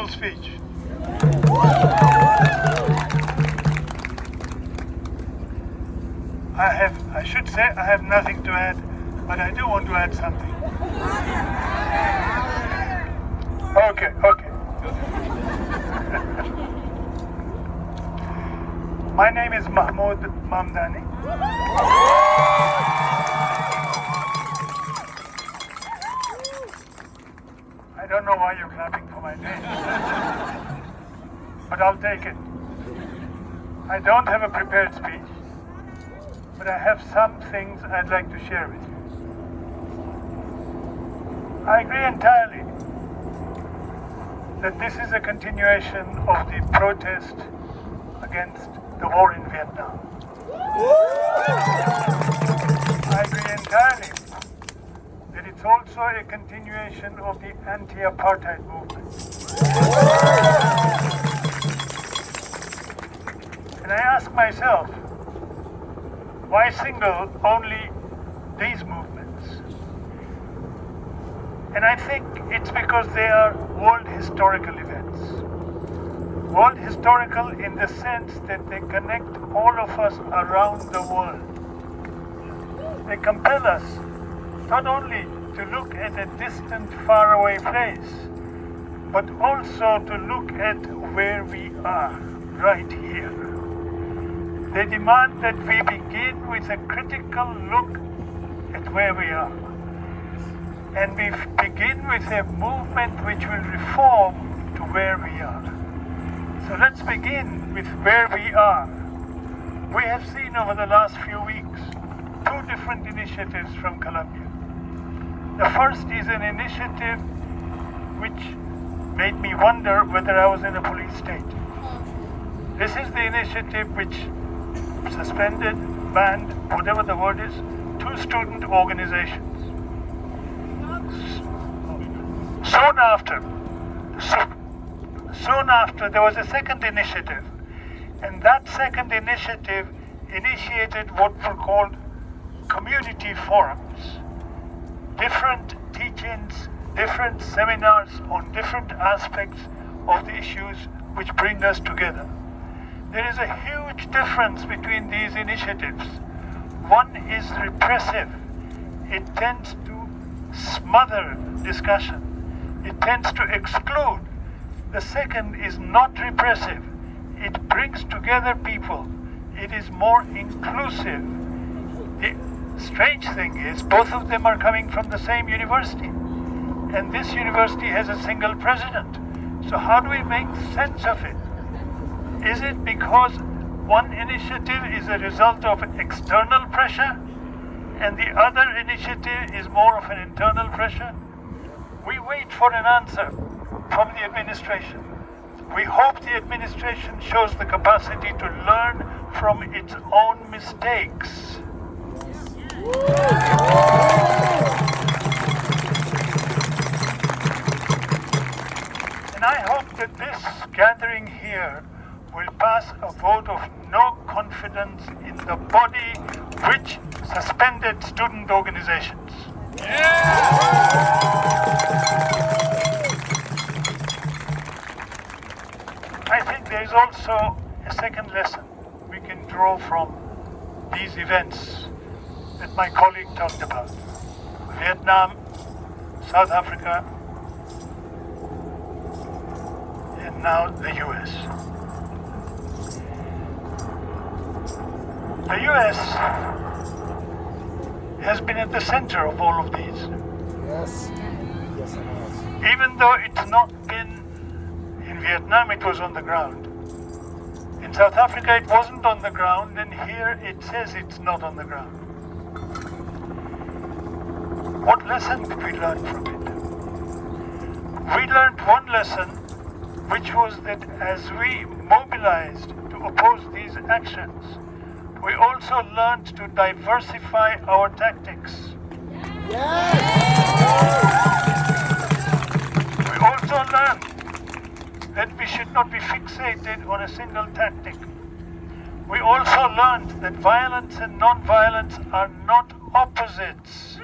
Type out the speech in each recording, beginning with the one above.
full speech. I should say I have nothing to add, but I do want to add something. Okay. My name is Mahmoud Mamdani. I don't know why you're clapping for my name, but I'll take it. I don't have a prepared speech, but I have some things I'd like to share with you. I agree entirely that this is a continuation of the protest against the war in Vietnam. I agree entirely that it's also a continuation of the anti-apartheid movement. And I ask myself, why single only these movements? And I think it's because they are world historical events. World historical in the sense that they connect all of us around the world. They compel us not only to look at a distant, faraway place, but also to look at where we are, right here. They demand that we begin with a critical look at where we are. And we begin with a movement which will reform to where we are. So let's begin with where we are. We have seen over the last few weeks 2 different initiatives from Colombia. The first is an initiative which made me wonder whether I was in a police state. This is the initiative which suspended, banned, whatever the word is, 2 student organizations. Soon after, there was a second initiative, and that second initiative initiated what were called community forums. Different teach-ins, different seminars on different aspects of the issues which bring us together. There is a huge difference between these initiatives. One is repressive. It tends to smother discussion. It tends to exclude. The second is not repressive. It brings together people. It is more inclusive. The strange thing is both of them are coming from the same university. And this university has a single president. So how do we make sense of it? Is it because one initiative is a result of external pressure and the other initiative is more of an internal pressure? We wait for an answer from the administration. We hope the administration shows the capacity to learn from its own mistakes. And I hope that this gathering here will pass a vote of no confidence in the body which suspended student organizations. I think there is also a second lesson we can draw from these events that my colleague talked about. Vietnam, South Africa, and now the US. The US has been at the center of all of these. Yes, it has. Even though it's not been in Vietnam, it was on the ground. In South Africa, it wasn't on the ground, and here it says it's not on the ground. What lesson did we learn from it? We learned one lesson, which was that as we mobilized to oppose these actions, we also learned to diversify our tactics. We also learned that we should not be fixated on a single tactic. We also learned that violence and non-violence are not opposites.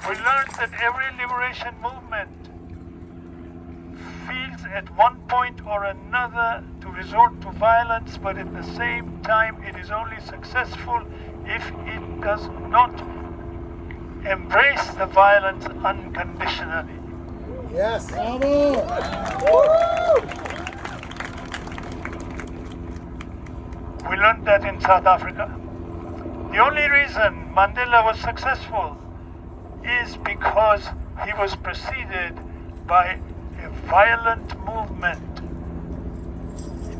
We learned that every liberation movement at one point or another to resort to violence, but at the same time it is only successful if it does not embrace the violence unconditionally. Yes. Bravo. We learned that in South Africa. The only reason Mandela was successful is because he was preceded by a violent movement,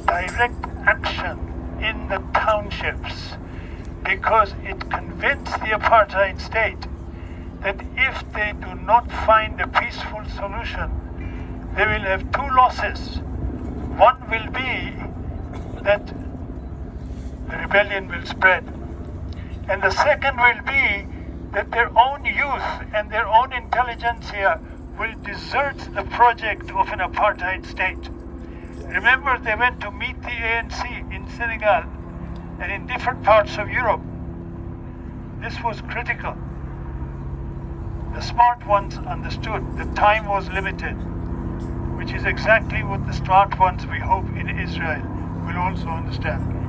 direct action in the townships, because it convinced the apartheid state that if they do not find a peaceful solution, they will have two losses. One will be that the rebellion will spread, and the second will be that their own youth and their own intelligentsia will desert the project of an apartheid state. Remember, they went to meet the ANC in Senegal and in different parts of Europe. This was critical. The smart ones understood that time was limited, which is exactly what the smart ones, we hope, in Israel will also understand.